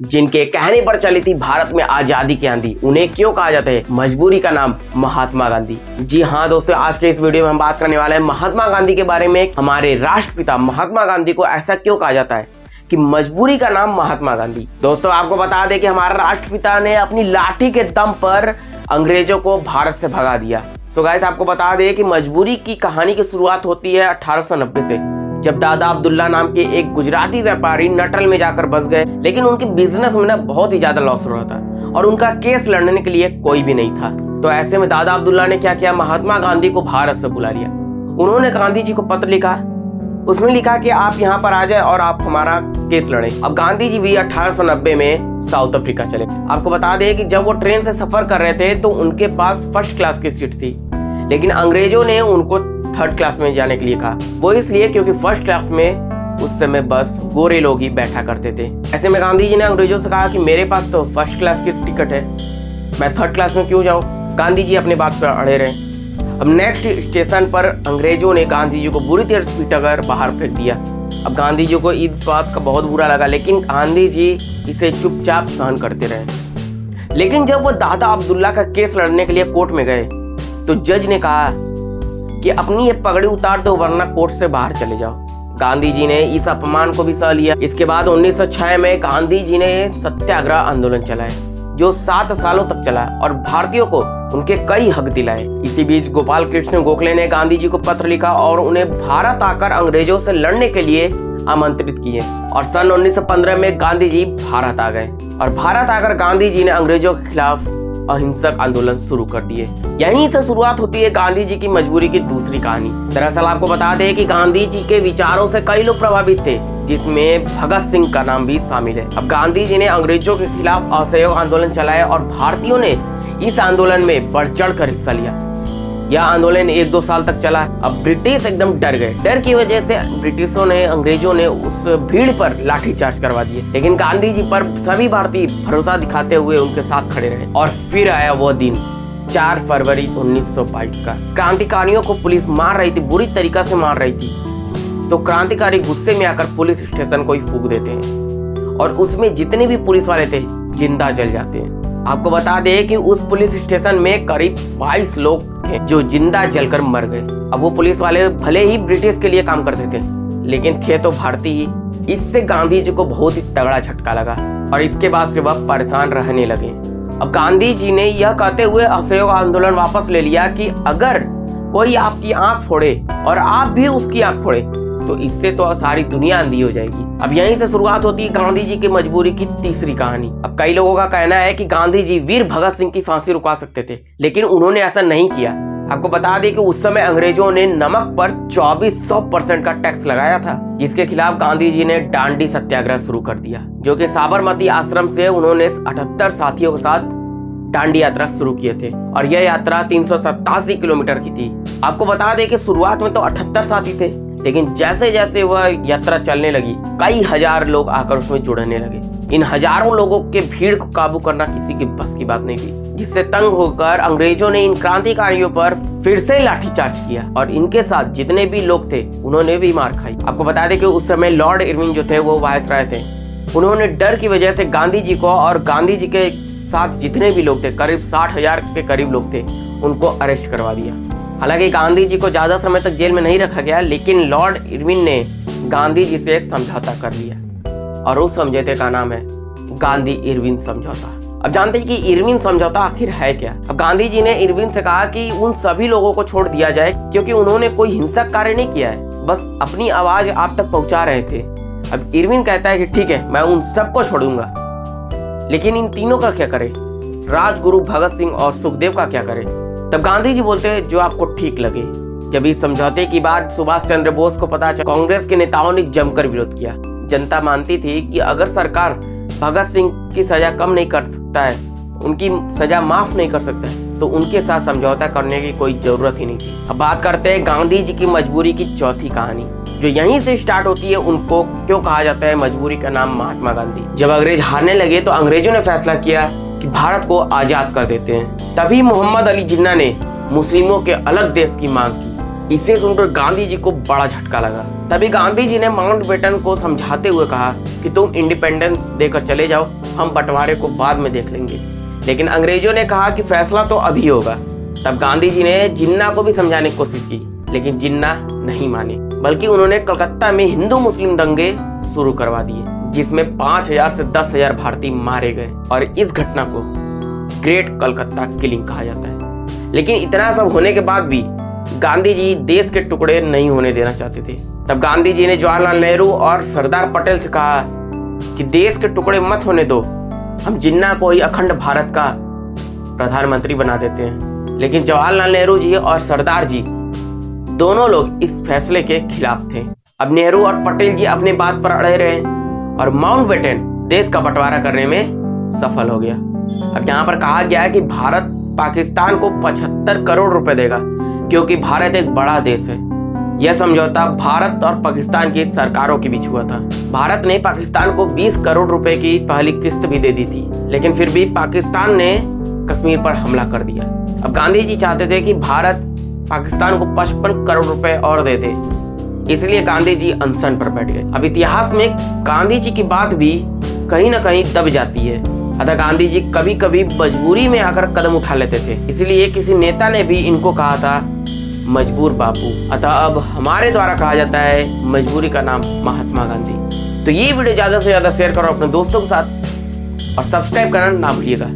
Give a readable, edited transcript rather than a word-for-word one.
जिनके कहने पर चली थी भारत में आजादी की आंधी, उन्हें क्यों कहा जाता है मजबूरी का नाम महात्मा गांधी। जी हाँ दोस्तों, आज के इस वीडियो में हम बात करने वाले हैं महात्मा गांधी के बारे में। हमारे राष्ट्रपिता महात्मा गांधी को ऐसा क्यों कहा जाता है कि मजबूरी का नाम महात्मा गांधी। दोस्तों आपको बता दें कि हमारा राष्ट्रपिता ने अपनी लाठी के दम पर अंग्रेजों को भारत से भगा दिया। सो गाइस, आपको बता दें कि मजबूरी की कहानी की शुरुआत होती है 1890 से, जब दादा अब्दुल्ला नाम के एक गुजराती व्यापारी नटल में जाकर बस गए, लेकिन उनके बिजनेस में ना बहुत ही ज्यादा लॉस हो रहा था और उनका केस लड़ने के लिए कोई भी नहीं था। तो ऐसे में दादा अब्दुल्ला ने क्या किया, महात्मा गांधी को भारत से बुला लिया। उन्होंने गांधी जी को पत्र लिखा, उसमें लिखा कि आप यहाँ पर आ जाए और आप हमारा केस लड़ें। अब गांधी जी भी 1890 में साउथ अफ्रीका चले। आपको बता दें कि जब वो ट्रेन से सफर कर रहे थे तो उनके पास फर्स्ट क्लास की सीट थी, लेकिन अंग्रेजों ने उनको थर्ड क्लास में जाने के लिए कहा। वो इसलिए क्योंकि फर्स्ट क्लास में उस समय बस गोरे लोग ही बैठा करते थे। ऐसे में गांधी जी ने अंग्रेजों से कहा कि मेरे पास तो फर्स्ट क्लास की टिकट है, मैं थर्ड क्लास में क्यों जाऊं। गांधी जी अपनी बात पर अड़े रहे। अब नेक्स्ट स्टेशन पर अंग्रेजों ने गांधी जी को बुरी तरह से पीटकर बाहर फेंक दिया। अब गांधी जी को इस बात का बहुत बुरा लगा, लेकिन गांधी जी इसे चुपचाप सहन करते रहे। लेकिन जब वो दादा अब्दुल्ला का केस लड़ने के लिए कोर्ट में गए तो जज ने कहा कि अपनी ये पगड़ी उतार दो वरना कोर्ट से बाहर चले जाओ। गांधी जी ने इस अपमान को भी सह लिया। इसके बाद 1906 में गांधी जी ने सत्याग्रह आंदोलन चलाया जो 7 सालों तक चला और भारतीयों को उनके कई हक दिलाए। इसी बीच गोपाल कृष्ण गोखले ने गांधी जी को पत्र लिखा और उन्हें भारत आकर अंग्रेजों से लड़ने के लिए आमंत्रित किए और सन 1915 में गांधी जी भारत आ गए और भारत आकर गांधी जी ने अंग्रेजों के खिलाफ अहिंसक आंदोलन शुरू कर दिए। यहीं से शुरुआत होती है गांधी जी की मजबूरी की दूसरी कहानी। दरअसल आपको बता दें कि गांधी जी के विचारों से कई लोग प्रभावित थे, जिसमें भगत सिंह का नाम भी शामिल है। अब गांधी जी ने अंग्रेजों के खिलाफ असहयोग आंदोलन चलाया और भारतीयों ने इस आंदोलन में बढ़ चढ़ कर हिस्सा लिया। यह आंदोलन 1-2 साल तक चला। अब ब्रिटिश एकदम डर गए। डर की वजह से ब्रिटिशों ने अंग्रेजों ने उस भीड़ पर लाठीचार्ज करवा दिए, लेकिन गांधी जी पर सभी भारतीय भरोसा दिखाते हुए उनके साथ खड़े रहे। और फिर आया वो दिन 4 फरवरी 1922 का। क्रांतिकारियों को पुलिस मार रही थी, बुरी तरीका से मार रही थी। तो क्रांतिकारी गुस्से में आकर पुलिस स्टेशन को ही फूंक देते हैं और उसमें जितने भी पुलिस वाले थे जिंदा जल जाते हैं। आपको बता दें कि उस पुलिस स्टेशन में करीब 22 लोग थे जो जिंदा जलकर मर गए। अब वो पुलिस वाले भले ही ब्रिटिश के लिए काम करते थे, लेकिन थे तो भारतीय ही। इससे गांधी जी को बहुत ही तगड़ा झटका लगा और इसके बाद से वह परेशान रहने लगे। अब गांधी जी ने यह कहते हुए असहयोग आंदोलन वापस ले लिया कि अगर कोई आपकी आंख फोड़े और आप भी उसकी आंख फोड़े तो इससे तो सारी दुनिया अंधी हो जाएगी। अब यहीं से शुरुआत होती है गांधी जी की मजबूरी की तीसरी कहानी। अब कई लोगों का कहना है कि गांधी जी वीर भगत सिंह की फांसी रुकवा सकते थे, लेकिन उन्होंने ऐसा नहीं किया। आपको बता दें कि उस समय अंग्रेजों ने नमक पर 2400% का टैक्स लगाया था, जिसके खिलाफ गांधी जी ने दांडी सत्याग्रह शुरू कर दिया, जो कि साबरमती आश्रम से उन्होंने 78 साथियों के साथ दांडी यात्रा शुरू किए थे और यह यात्रा 387 किलोमीटर की थी। आपको बता दें कि शुरुआत में तो 78 साथी थे, लेकिन जैसे जैसे वह यात्रा चलने लगी कई हजार लोग आकर उसमें जुड़ने लगे। इन हजारों लोगों के भीड़ को काबू करना किसी की बस की बात नहीं थी, जिससे तंग होकर अंग्रेजों ने इन क्रांतिकारियों पर फिर से लाठीचार्ज किया और इनके साथ जितने भी लोग थे उन्होंने भी मार खाई। आपको बता दें कि उस समय लॉर्ड इरविन जो थे वो वायसराय थे। उन्होंने डर की वजह से गांधी जी को और गांधी जी के साथ जितने भी लोग थे, करीब 60,000 के करीब लोग थे, उनको अरेस्ट करवा दिया। हालांकि गांधी जी को ज्यादा समय तक जेल में नहीं रखा गया, लेकिन लॉर्ड इरविन ने गांधी जी से एक समझौता कर लिया और उस समझौते का नाम है गांधी इरविन समझौता। अब जानते हैं कि इरविन समझौता आखिर है क्या। अब गांधी जी ने इरविन से कहा कि उन सभी लोगों को छोड़ दिया जाए क्योंकि उन्होंने कोई हिंसक कार्य नहीं किया है, बस अपनी आवाज आप तक पहुंचा रहे थे। अब इरविन कहता है कि ठीक है, मैं उन सबको छोड़ूंगा, लेकिन इन तीनों का क्या करे, राजगुरु भगत सिंह और सुखदेव का क्या करे। तब गांधी जी बोलते हैं जो आपको ठीक लगे। जब इस समझौते की बात सुभाष चंद्र बोस को पता चला, कांग्रेस के नेताओं ने जमकर विरोध किया। जनता मानती थी कि अगर सरकार भगत सिंह की सजा कम नहीं कर सकता है, उनकी सजा माफ नहीं कर सकता है, तो उनके साथ समझौता करने की कोई जरूरत ही नहीं थी। अब बात करते हैं गांधी जी की मजबूरी की चौथी कहानी, जो यहीं से स्टार्ट होती है। उनको क्यों कहा जाता है मजबूरी का नाम महात्मा गांधी। जब अंग्रेज हारने लगे तो अंग्रेजों ने फैसला किया कि भारत को आजाद कर देते हैं। तभी मोहम्मद अली जिन्ना ने मुस्लिमों के अलग देश की मांग की। इसे सुनकर गांधी जी को बड़ा झटका लगा। तभी गांधी जी ने माउंटबेटन को समझाते हुए कहा कि तुम इंडिपेंडेंस देकर चले जाओ, हम बंटवारे को बाद में देख लेंगे। लेकिन अंग्रेजों ने कहा कि फैसला तो अभी होगा। तब गांधी जी ने जिन्ना को भी समझाने की कोशिश की, लेकिन जिन्ना नहीं माने, बल्कि उन्होंने कलकत्ता में हिंदू मुस्लिम दंगे शुरू करवा दिए, जिसमें 5,000 से 10,000 भारतीय मारे गए और इस घटना को ग्रेट कलकत्ता किलिंग कहा जाता है। लेकिन इतना सब होने के बाद भी गांधी जी देश के टुकड़े नहीं होने देना चाहते थे। तब गांधी जी ने जवाहरलाल नेहरू और सरदार पटेल से कहा कि देश के टुकड़े मत होने दो, हम जिन्ना को ही अखंड भारत का प्रधानमंत्री बना देते हैं। लेकिन जवाहरलाल नेहरू जी और सरदार जी दोनों लोग इस फैसले के खिलाफ थे। अब नेहरू और पटेल जी अपने बात पर अड़े रहे और माउंटबेटन देश का बंटवारा करने में सफल हो गया। अब यहाँ पर कहा गया है कि भारत पाकिस्तान को 75 करोड़ रुपए देगा, क्योंकि भारत एक बड़ा देश है। यह समझौता भारत और पाकिस्तान की सरकारों के बीच हुआ था। भारत ने पाकिस्तान को 20 करोड़ रुपए की पहली किस्त भी दे दी थी, लेकिन फिर भी पाकिस्तान ने कश्मीर पर हमला कर दिया। अब गांधी जी चाहते थे कि भारत पाकिस्तान को 55 करोड़ रुपए और दे दे, इसलिए गांधी जी अनशन पर बैठ गए। अब इतिहास में गांधी जी की बात भी कहीं ना कहीं दब जाती है, अतः गांधी जी कभी कभी मजबूरी में आकर कदम उठा लेते थे। इसलिए किसी नेता ने भी इनको कहा था मजबूर बापू। अतः अब हमारे द्वारा कहा जाता है मजबूरी का नाम महात्मा गांधी। तो ये वीडियो ज्यादा से ज्यादा शेयर करो अपने दोस्तों के साथ और सब्सक्राइब करना ना भूलिएगा।